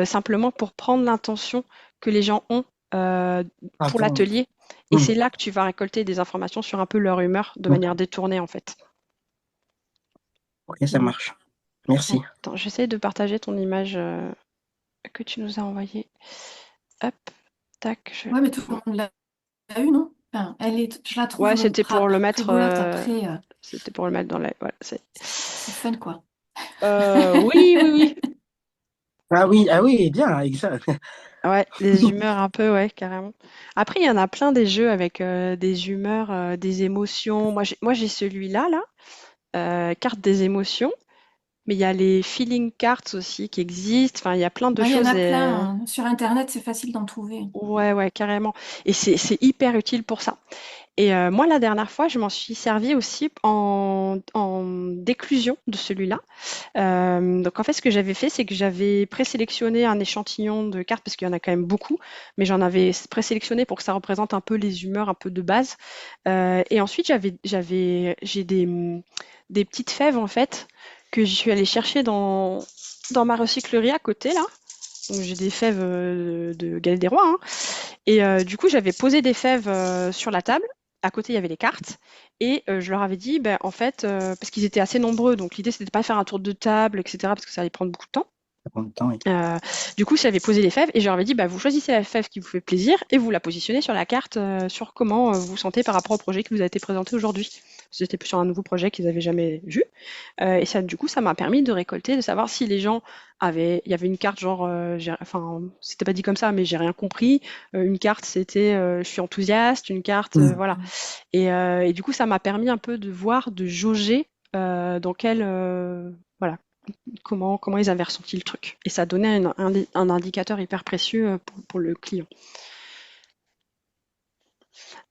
simplement pour prendre l'intention que les gens ont pour Attends. l'atelier. Et Hmm. c'est là que tu vas récolter des informations sur un peu leur humeur de Ok, manière détournée, en fait. ok, ça marche. Merci. Attends, j'essaie de partager ton image que tu nous as envoyée. Hop, tac. Ouais, mais tout le monde l'a eu, non? Enfin, je la Ouais, trouve c'était pour le mettre. rigolote après. C'était pour le mettre dans la. Voilà, C'est fun, quoi. Oui, oui, oui. Ah oui, bien, exact. Ouais, des humeurs un peu, ouais, carrément. Après, il y en a plein des jeux avec des humeurs, des émotions. Moi, j'ai celui-là, là, carte des émotions. Mais il y a les feeling cards aussi qui existent. Enfin, il y a plein de Ouais, il y en choses. a plein, hein. Sur Internet, c'est facile d'en trouver. Ouais, ouais, carrément. Et c'est hyper utile pour ça. Et moi, la dernière fois, je m'en suis servi aussi en déclusion de celui-là. Donc en fait, ce que j'avais fait, c'est que j'avais présélectionné un échantillon de cartes, parce qu'il y en a quand même beaucoup, mais j'en avais présélectionné pour que ça représente un peu les humeurs un peu de base. Et ensuite, j'ai des petites fèves, en fait, que je suis allée chercher dans ma recyclerie à côté, là. Donc j'ai des fèves de Galette des Rois, hein. Et du coup, j'avais posé des fèves sur la table. À côté, il y avait les cartes. Et je leur avais dit, ben, en fait, parce qu'ils étaient assez nombreux, donc l'idée, c'était de pas faire un tour de table, etc., parce que ça allait prendre beaucoup de temps. Ça prend du temps, oui. Du coup, j'avais posé les fèves et je leur avais dit, bah, vous choisissez la fève qui vous fait plaisir et vous la positionnez sur la carte sur comment vous vous sentez par rapport au projet qui vous a été présenté aujourd'hui. C'était sur un nouveau projet qu'ils n'avaient jamais vu. Et ça, du coup, ça m'a permis de récolter, de savoir si les gens il y avait une carte genre, enfin, c'était pas dit comme ça, mais j'ai rien compris. Une carte, c'était je suis enthousiaste, une carte, Hmm. voilà. Et du coup, ça m'a permis un peu de voir, de jauger dans quel, voilà, comment ils avaient ressenti le truc. Et ça donnait un indicateur hyper précieux pour le client.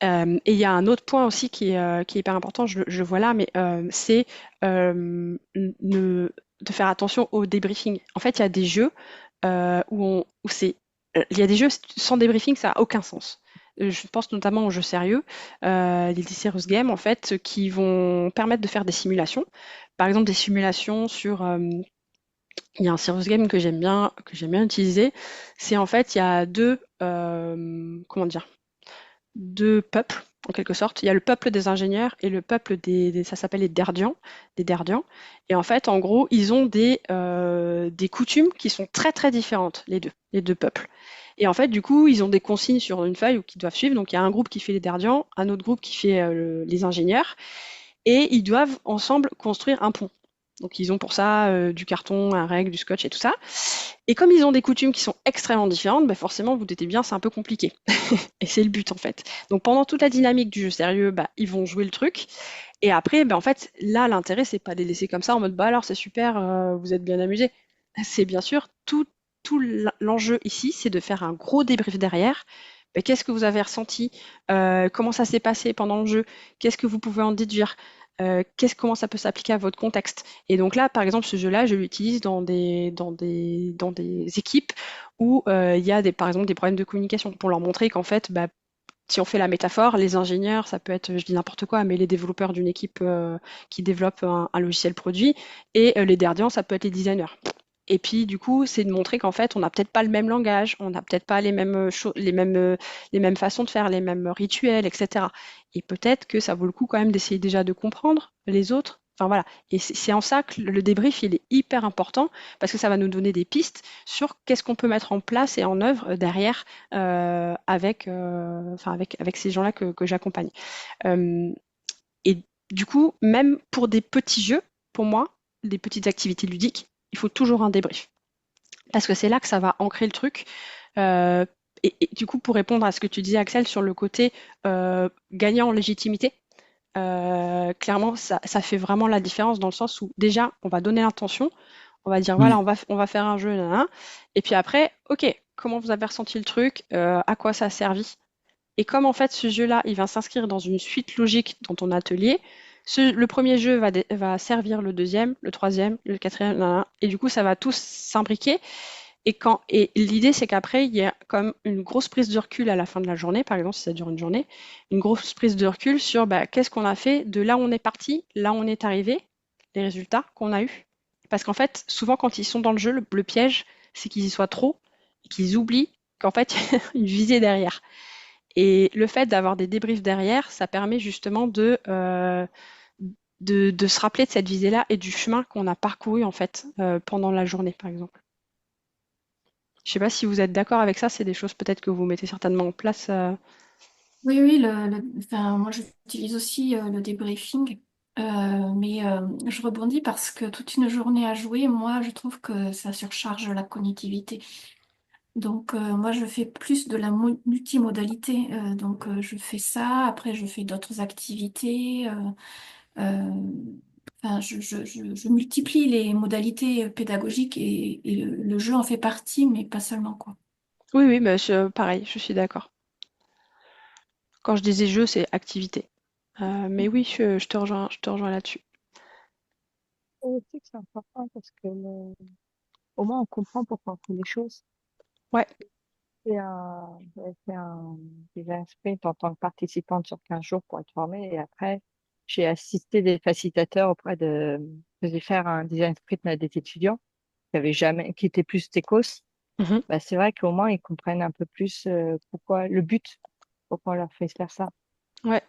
Et il y a un autre point aussi qui est hyper important, je vois là, mais c'est de faire attention au débriefing. En fait, il y a des jeux il y a des jeux sans débriefing, ça n'a aucun sens. Je pense notamment aux jeux sérieux, les serious games en fait, qui vont permettre de faire des simulations. Par exemple, des simulations sur il y a un serious game que j'aime bien utiliser. C'est en fait, il y a comment dire, deux peuples, en quelque sorte. Il y a le peuple des ingénieurs et le peuple ça s'appelle les Derdians, des Derdians. Et en fait, en gros, ils ont des coutumes qui sont très très différentes, les deux peuples. Et en fait, du coup, ils ont des consignes sur une feuille ou qu'ils doivent suivre. Donc, il y a un groupe qui fait les Derdians, un autre groupe qui fait les ingénieurs, et ils doivent ensemble construire un pont. Donc, ils ont pour ça du carton, un règle, du scotch et tout ça. Et comme ils ont des coutumes qui sont extrêmement différentes, bah forcément, vous doutez bien, c'est un peu compliqué. Et c'est le but, en fait. Donc, pendant toute la dynamique du jeu sérieux, bah, ils vont jouer le truc. Et après, bah, en fait, là, l'intérêt, c'est pas de les laisser comme ça en mode, bah alors, c'est super, vous êtes bien amusés. C'est bien sûr tout l'enjeu ici, c'est de faire un gros débrief derrière. Bah, qu'est-ce que vous avez ressenti? Comment ça s'est passé pendant le jeu? Qu'est-ce que vous pouvez en déduire? Comment ça peut s'appliquer à votre contexte? Et donc là, par exemple, ce jeu-là, je l'utilise dans des équipes où il y a par exemple des problèmes de communication pour leur montrer qu'en fait, bah, si on fait la métaphore, les ingénieurs, ça peut être, je dis n'importe quoi, mais les développeurs d'une équipe qui développe un logiciel produit, et les derdians, ça peut être les designers. Et puis, du coup, c'est de montrer qu'en fait, on n'a peut-être pas le même langage, on n'a peut-être pas les mêmes choses, les mêmes façons de faire, les mêmes rituels, etc. Et peut-être que ça vaut le coup quand même d'essayer déjà de comprendre les autres. Enfin voilà. Et c'est en ça que le débrief, il est hyper important parce que ça va nous donner des pistes sur qu'est-ce qu'on peut mettre en place et en œuvre derrière avec ces gens-là que j'accompagne. Euh, et du coup, même pour des petits jeux, pour moi, des petites activités ludiques, il faut toujours un débrief. Parce que c'est là que ça va ancrer le truc. Euh, et du coup, pour répondre à ce que tu disais, Axel, sur le côté gagnant en légitimité, clairement, ça fait vraiment la différence dans le sens où déjà, on va donner l'intention, on va dire voilà, Oui. on va faire un jeu, nanana. Et puis après, ok, comment vous avez ressenti le truc, à quoi ça a servi? Et comme en fait ce jeu-là, il va s'inscrire dans une suite logique dans ton atelier, le premier jeu va servir le deuxième, le troisième, le quatrième, nanana. Et du coup, ça va tous s'imbriquer. Et l'idée, c'est qu'après, il y a comme une grosse prise de recul à la fin de la journée, par exemple, si ça dure une journée, une grosse prise de recul sur bah, qu'est-ce qu'on a fait de là où on est parti, là où on est arrivé, les résultats qu'on a eus. Parce qu'en fait, souvent, quand ils sont dans le jeu, le piège, c'est qu'ils y soient trop, et qu'ils oublient qu'en fait, il y a une visée derrière. Et le fait d'avoir des débriefs derrière, ça permet justement de se rappeler de cette visée-là et du chemin qu'on a parcouru en fait pendant la journée, par exemple. Je sais pas si vous êtes d'accord avec ça, c'est des choses peut-être que vous mettez certainement en place. Oui, oui, enfin, moi j'utilise aussi le débriefing, mais je rebondis parce que toute une journée à jouer, moi je trouve que ça surcharge la cognitivité. Donc moi je fais plus de la multimodalité, donc je fais ça, après je fais d'autres activités, euh, enfin, je multiplie les modalités pédagogiques et le jeu en fait partie, mais pas seulement quoi. Oui, oui, bah, pareil, je suis d'accord. Quand je disais jeu, c'est activité. Mais oui, je te rejoins là-dessus. Et aussi que c'est important parce que au moins on comprend pourquoi on fait les choses. Ouais. J'ai fait design sprint en tant que participante sur 15 jours pour être formée et après j'ai assisté des facilitateurs je faisais faire un design sprint à des étudiants qui étaient plus techos. Mhm. Bah, c'est vrai qu'au moins ils comprennent un peu plus pourquoi le but, pourquoi on leur fait faire ça. Ouais.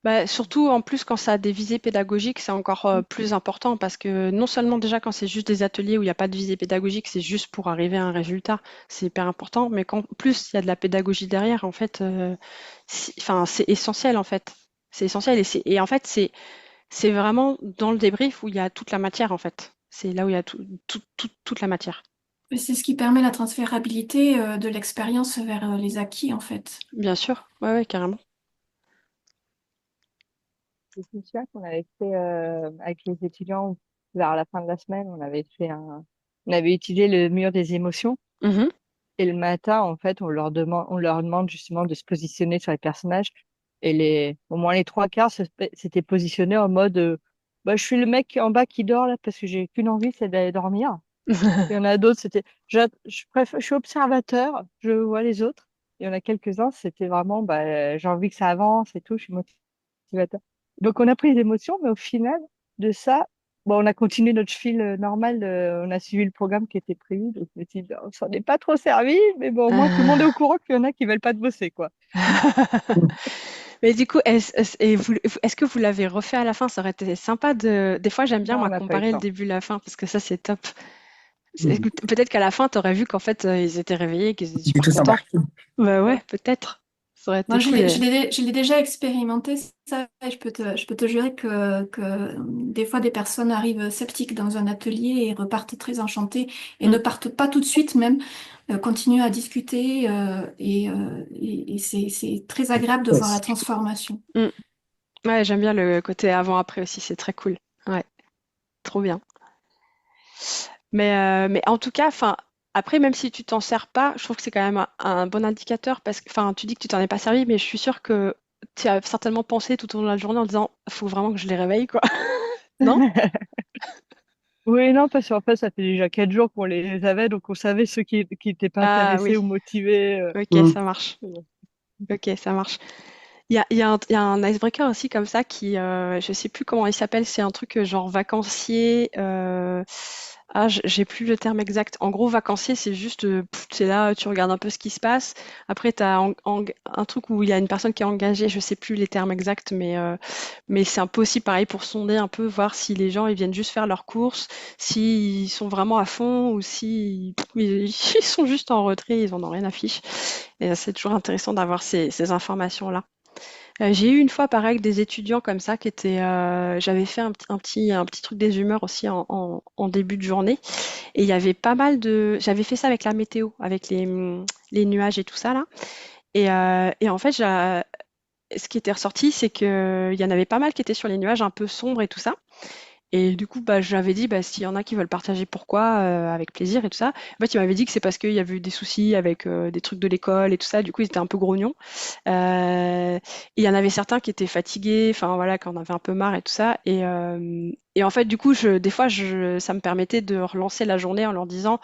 Bah, surtout en plus quand ça a des visées pédagogiques, c'est encore plus important parce que non seulement déjà quand c'est juste des ateliers où il n'y a pas de visée pédagogique, c'est juste pour arriver à un résultat, c'est hyper important, mais qu'en plus il y a de la pédagogie derrière, en fait, enfin, c'est essentiel en fait. C'est essentiel et en fait c'est vraiment dans le débrief où il y a toute la matière en fait. C'est là où il y a toute la matière. Et c'est ce qui permet la transférabilité de l'expérience vers les acquis en fait. Bien sûr, ouais, ouais, carrément. Je me souviens qu'on avait fait avec les étudiants vers la fin de la semaine, on avait utilisé le mur des émotions. Mhm. Et le matin, en fait, on leur demande justement de se positionner sur les personnages. Et au moins les trois quarts s'étaient positionnés en mode, bah, je suis le mec en bas qui dort là parce que j'ai qu'une envie, c'est d'aller dormir. Il y en a d'autres, je suis observateur, je vois les autres. Il y en a quelques-uns, c'était vraiment, bah, j'ai envie que ça avance et tout, je suis motivateur. Donc on a pris les émotions, mais au final de ça, bon, on a continué notre fil normal, on a suivi le programme qui était prévu. Donc je me suis dit, on s'en est pas trop servi, mais bon, au moins tout le monde est au courant qu'il y en a qui veulent pas de bosser, quoi. Mais du coup, est-ce que vous l'avez refait à la fin? Ça aurait été sympa de. Des fois, j'aime bien, Non, moi, on n'a pas eu le comparer le temps. début et la fin, parce que ça, c'est top. Mm. Peut-être qu'à la fin, tu aurais vu qu'en fait, ils étaient réveillés, qu'ils étaient Ils étaient super tous contents. embarqués. Bah Ouais. ouais, peut-être. Ça aurait Moi, été cool. je l'ai déjà expérimenté, ça, et je peux te jurer que des fois, des personnes arrivent sceptiques dans un atelier et repartent très enchantées et Mm, ne partent pas tout de suite même, continuent à discuter et c'est très agréable de voir la Yes. transformation. mm. Ouais, j'aime bien le côté avant-après aussi, c'est très cool. Ouais, trop bien. Mais en tout cas, enfin, après, même si tu t'en sers pas, je trouve que c'est quand même un bon indicateur parce que, enfin, tu dis que tu t'en es pas servi, mais je suis sûre que tu as certainement pensé tout au long de la journée en disant, faut vraiment que je les réveille, quoi. Non? Oui, non, parce qu'en fait, ça fait déjà 4 jours qu'on les avait, donc on savait ceux qui étaient pas Ah intéressés oui, ou motivés. ok, Mm. ça marche. Ok, ça marche. Il y a un icebreaker aussi comme ça qui, je sais plus comment il s'appelle, c'est un truc genre vacancier. J'ai plus le terme exact. En gros, vacancier, c'est juste, c'est là, tu regardes un peu ce qui se passe. Après, tu as un truc où il y a une personne qui est engagée, je sais plus les termes exacts, mais c'est un peu aussi pareil pour sonder un peu, voir si les gens ils viennent juste faire leurs courses, s'ils sont vraiment à fond ou si ils sont juste en retrait, ils en ont rien à fiche. Et c'est toujours intéressant d'avoir ces informations-là. J'ai eu une fois pareil avec des étudiants comme ça qui étaient. J'avais fait un petit truc des humeurs aussi en début de journée. Et il y avait pas mal de. J'avais fait ça avec la météo, avec les nuages et tout ça là. Et en fait, ce qui était ressorti, c'est qu'il y en avait pas mal qui étaient sur les nuages un peu sombres et tout ça. Et du coup, j'avais dit, s'il y en a qui veulent partager pourquoi, avec plaisir et tout ça. En fait, il m'avait dit que c'est parce qu'il y avait eu des soucis avec des trucs de l'école et tout ça. Du coup, ils étaient un peu grognons. Et il y en avait certains qui étaient fatigués, enfin voilà, qui en avaient un peu marre et tout ça. Et en fait, du coup, des fois, ça me permettait de relancer la journée en leur disant,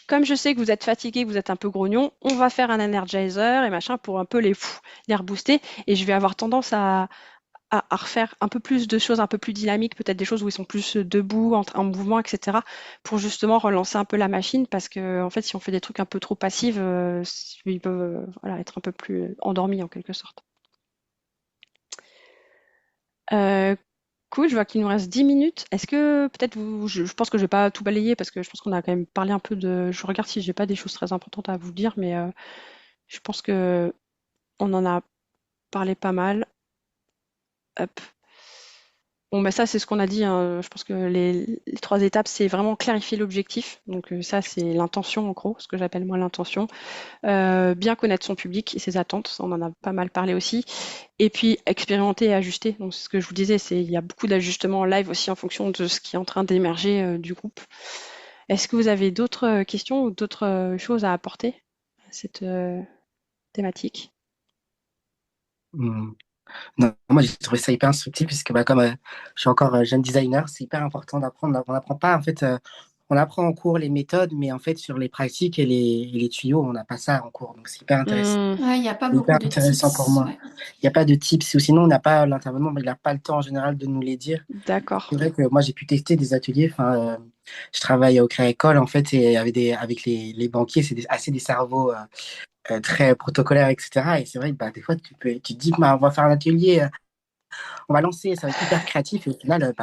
comme je sais que vous êtes fatigués, que vous êtes un peu grognons, on va faire un energizer et machin pour un peu les rebooster. Et je vais avoir tendance à refaire un peu plus de choses un peu plus dynamiques, peut-être des choses où ils sont plus debout, en mouvement, etc., pour justement relancer un peu la machine, parce que en fait, si on fait des trucs un peu trop passifs, ils peuvent voilà, être un peu plus endormis en quelque sorte. Euh, cool, je vois qu'il nous reste 10 minutes. Est-ce que peut-être je pense que je vais pas tout balayer parce que je pense qu'on a quand même parlé un peu de. Je regarde si j'ai pas des choses très importantes à vous dire, mais je pense que on en a parlé pas mal. Hop. Bon, ça, c'est ce qu'on a dit, hein. Je pense que les trois étapes, c'est vraiment clarifier l'objectif. Donc, ça, c'est l'intention, en gros, ce que j'appelle moi l'intention. Bien connaître son public et ses attentes, ça, on en a pas mal parlé aussi. Et puis, expérimenter et ajuster. Donc, c'est ce que je vous disais, il y a beaucoup d'ajustements en live aussi en fonction de ce qui est en train d'émerger du groupe. Est-ce que vous avez d'autres questions ou d'autres choses à apporter à cette thématique? Hmm. Non, moi j'ai trouvé ça hyper instructif puisque comme je suis encore jeune designer, c'est hyper important d'apprendre. On n'apprend pas en fait, on apprend en cours les méthodes, mais en fait sur les pratiques et les tuyaux, on n'a pas ça en cours. Donc c'est hyper intéressant. Hmm, Ouais, il n'y a pas C'est beaucoup hyper de intéressant pour tips. moi. Ouais. Il n'y a pas de tips, ou sinon on n'a pas l'intervenant, il n'a pas le temps en général de nous les dire. d'accord. C'est vrai que moi j'ai pu tester des ateliers. Enfin, je travaille au Créa École en fait et avec les banquiers, c'est assez des cerveaux très protocolaires, etc. Et c'est vrai que des fois tu te dis, on va faire un atelier. On va lancer, ça va être hyper créatif et au final,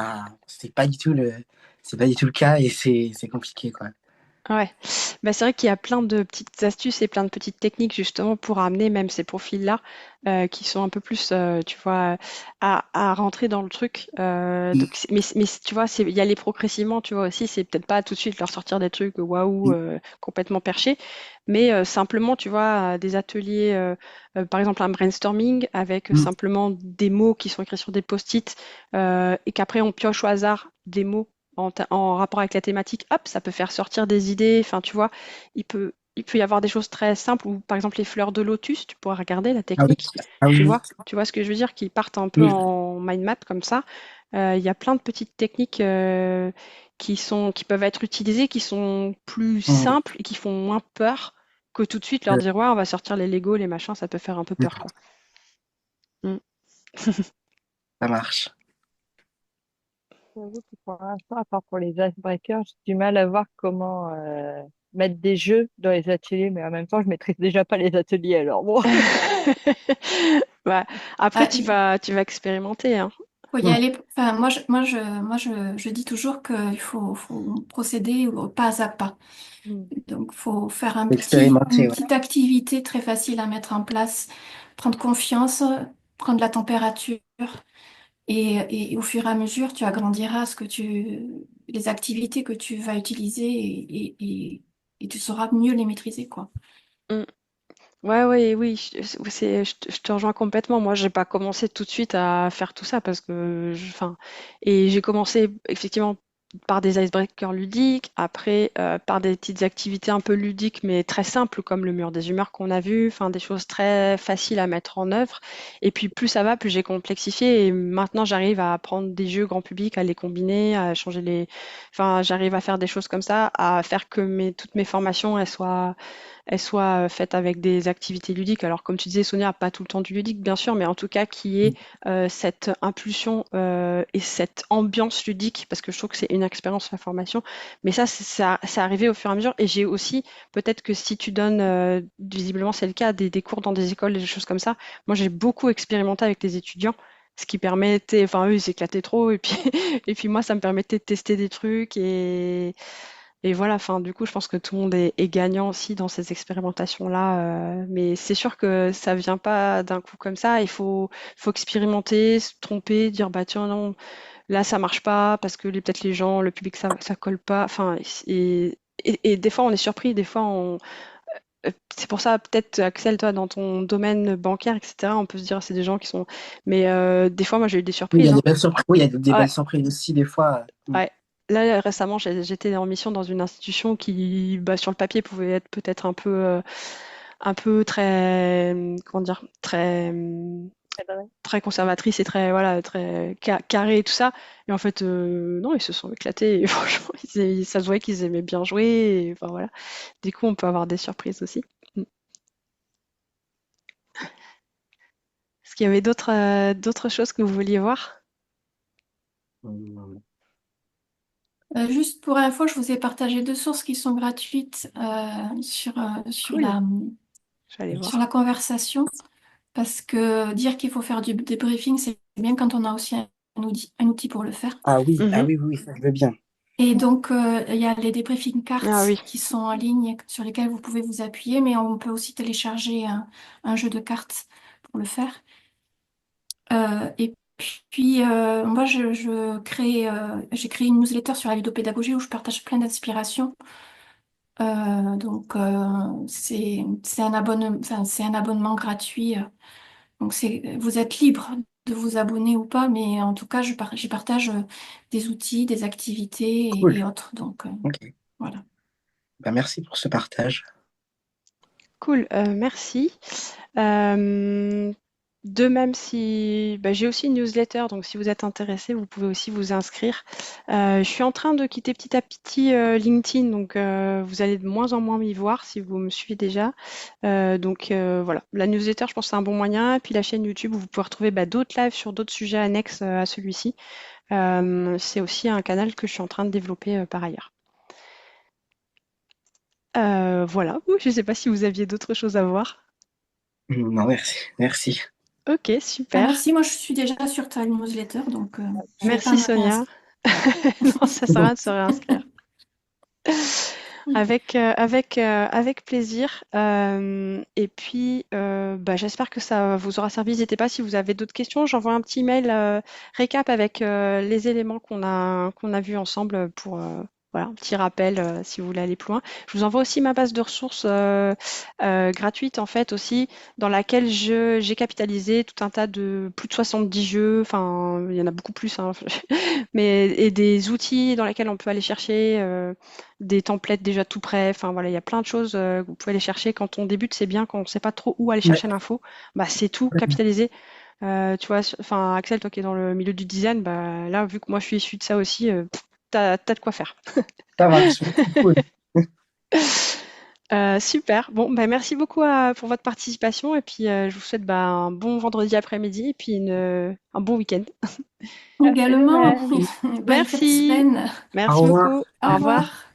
c'est pas du tout le cas et c'est compliqué, quoi. Ouais, c'est vrai qu'il y a plein de petites astuces et plein de petites techniques justement pour amener même ces profils-là qui sont un peu plus, tu vois, à rentrer dans le truc. Mm, Mais tu vois, c'est y aller progressivement, tu vois aussi. C'est peut-être pas tout de suite leur sortir des trucs waouh mm, complètement perchés, mais simplement, tu vois, des ateliers, par exemple un brainstorming avec mm, simplement des mots qui sont écrits sur des post-it et qu'après on pioche au hasard des mots en rapport avec la thématique, hop, ça peut faire sortir des idées. Enfin, tu vois, il peut y avoir des choses très simples, ou par exemple les fleurs de lotus, tu pourras regarder la ah oui, technique, ah oui, oui, tu vois ce que je veux dire, qui partent un peu oui, en mind map comme ça. Il y a plein de petites techniques qui peuvent être utilisées, qui sont plus mm, simples et qui font moins peur que tout de suite leur euh, dire, ouais, on va sortir les Lego, les machins, ça peut faire un peu peur, quoi. Mm. ça marche. J'avoue que pour l'instant, à part pour les icebreakers, j'ai du mal à voir comment mettre des jeux dans les ateliers, mais en même temps, je maîtrise déjà pas les ateliers, alors bon. Ouais. Après, Ah, il tu vas expérimenter, hein. faut y Mm, aller. Enfin, je dis toujours qu'il faut procéder pas à pas. Mm. Donc, faut faire une expérimenter, ouais. petite activité très facile à mettre en place, prendre confiance, prendre la température, et au fur et à mesure, tu agrandiras les activités que tu vas utiliser et tu sauras mieux les maîtriser, quoi. Mm. Ouais, ouais, oui, je te rejoins complètement. Moi, j'ai pas commencé tout de suite à faire tout ça parce que, enfin, et j'ai commencé effectivement par des icebreakers ludiques, après par des petites activités un peu ludiques mais très simples comme le mur des humeurs qu'on a vu, enfin des choses très faciles à mettre en œuvre. Et puis plus ça va, plus j'ai complexifié et maintenant j'arrive à prendre des jeux grand public, à les combiner, à changer enfin j'arrive à faire des choses comme ça, à faire que toutes mes formations elles soient faites avec des activités ludiques. Alors, comme tu disais, Sonia, pas tout le temps du ludique, bien sûr, mais en tout cas, qui est cette impulsion et cette ambiance ludique, parce que je trouve que c'est une expérience, la formation. Mais c'est arrivé au fur et à mesure. Et j'ai aussi, peut-être que si tu donnes, visiblement, c'est le cas, des cours dans des écoles, des choses comme ça, moi, j'ai beaucoup expérimenté avec les étudiants. Ce qui permettait, enfin eux ils s'éclataient trop et puis et puis moi ça me permettait de tester des trucs et voilà, enfin, du coup, je pense que tout le monde est gagnant aussi dans ces expérimentations-là. Mais c'est sûr que ça vient pas d'un coup comme ça. Faut expérimenter, se tromper, dire bah tiens non, là ça marche pas parce que peut-être les gens, le public ça colle pas. Enfin, et des fois on est surpris, des fois C'est pour ça, peut-être, Axel, toi, dans ton domaine bancaire, etc., on peut se dire c'est des gens qui sont. Mais des fois, moi, j'ai eu des Oui, il y surprises, a hein. des belles surprises. Oui, il y a des Ouais, belles surprises aussi des fois. ouais. Là, récemment, j'étais en mission dans une institution qui, bah, sur le papier, pouvait être peut-être un peu très, comment dire, très, Eh ben ouais. très conservatrice et très, voilà, très carrée et tout ça. Et en fait, non, ils se sont éclatés. Et franchement, ça se voyait qu'ils aimaient bien jouer. Et, enfin, voilà. Du coup, on peut avoir des surprises aussi. Mm. Est-ce qu'il y avait d'autres choses que vous vouliez voir? Mm. Juste pour info, je vous ai partagé 2 sources qui sont gratuites Cool. Je vais aller sur la voir. conversation. Parce que dire qu'il faut faire du débriefing, c'est bien quand on a aussi un outil pour le faire. Ah Mhm. oui, oui, ça je veux bien. Et donc, il y a les débriefing Ah cartes oui. qui sont en ligne, sur lesquelles vous pouvez vous appuyer, mais on peut aussi télécharger un jeu de cartes pour le faire. Et puis, moi, j'ai créé une newsletter sur la ludopédagogie où je partage plein d'inspirations. Donc, c'est un abonnement gratuit. Donc, vous êtes libre de vous abonner ou pas, mais en tout cas, j'y partage des outils, des activités Cool. et autres. Donc, Ok. voilà. Bah, merci pour ce partage. Cool. Merci. Euh, de même, si bah, j'ai aussi une newsletter, donc si vous êtes intéressé, vous pouvez aussi vous inscrire. Je suis en train de quitter petit à petit LinkedIn, donc vous allez de moins en moins m'y voir si vous me suivez déjà. Donc voilà, la newsletter, je pense que c'est un bon moyen. Et puis la chaîne YouTube où vous pouvez retrouver bah, d'autres lives sur d'autres sujets annexes à celui-ci. C'est aussi un canal que je suis en train de développer par ailleurs. Voilà, je ne sais pas si vous aviez d'autres choses à voir. Non, merci. Merci. Ok, Ben, super. merci, moi je suis déjà sur ta newsletter, donc je vais pas Merci me Sonia. réinscrire. Non, ça sert à rien de se réinscrire. Avec plaisir. Et puis, bah, j'espère que ça vous aura servi. N'hésitez pas si vous avez d'autres questions. J'envoie un petit mail récap avec les éléments qu'on a vus ensemble pour voilà, un petit rappel si vous voulez aller plus loin. Je vous envoie aussi ma base de ressources gratuite en fait aussi, dans laquelle j'ai capitalisé tout un tas de plus de 70 jeux. Enfin, il y en a beaucoup plus, hein, mais et des outils dans lesquels on peut aller chercher. Des templates déjà tout prêts. Enfin voilà, il y a plein de choses que vous pouvez aller chercher. Quand on débute, c'est bien. Quand on ne sait pas trop où aller Ouais. chercher l'info, bah c'est tout capitalisé. Tu vois, enfin Axel, toi qui es dans le milieu du design, bah là, vu que moi je suis issue de ça aussi, t'as de quoi faire. Ça marche. Merci, cool. Super. Bon, bah merci beaucoup pour votre participation et puis je vous souhaite bah, un bon vendredi après-midi et puis un bon week-end. Merci de Également, même. belle fin de Merci. semaine. Au Merci revoir. beaucoup. Au Au revoir. revoir.